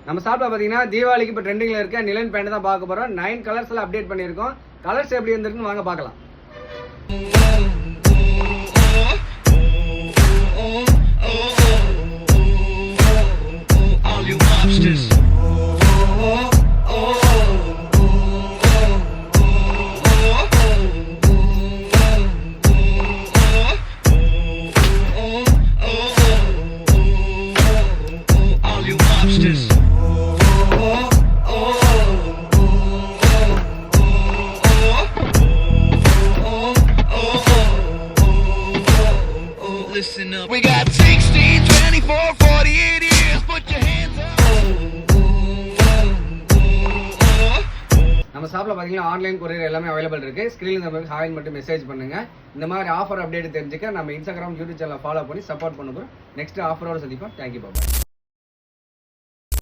நம்ம ஷாப்ல பாத்தீங்கன்னா தீபாவளிக்கு இப்போ ட்ரெண்டிங்ல இருக்க நிலன் பேண்ட் தான் பார்க்க போறோம். 9 கலர்ஸ்ல அப்டேட் பண்ணியிருக்கோம். கலர்ஸ் எப்படி வந்திருக்குன்னு வாங்க பார்க்கலாம். Listen up. We got 16, 24, 48 years. Put your hands up. நம்ம ஷாப்ல பாத்தீங்கன்னா ஆன்லைன் கொரியர் எல்லாமே அவைலபிள் இருக்கு. ஸ்கிரீன்ல நமக்கு ஹாய் மட்டும் மெசேஜ் பண்ணுங்க. இந்த மாதிரி ஆஃபர் அப்டேட் தெரிஞ்சுக்க நம்ம இன்ஸ்டாகிராம் யூடியூப் சேனலை ஃபாலோ பண்ணி சப்போர்ட் பண்ணுங்க. நெக்ஸ்ட் ஆஃபரோட சந்திப்போம். தேங்க்யூ பாபா.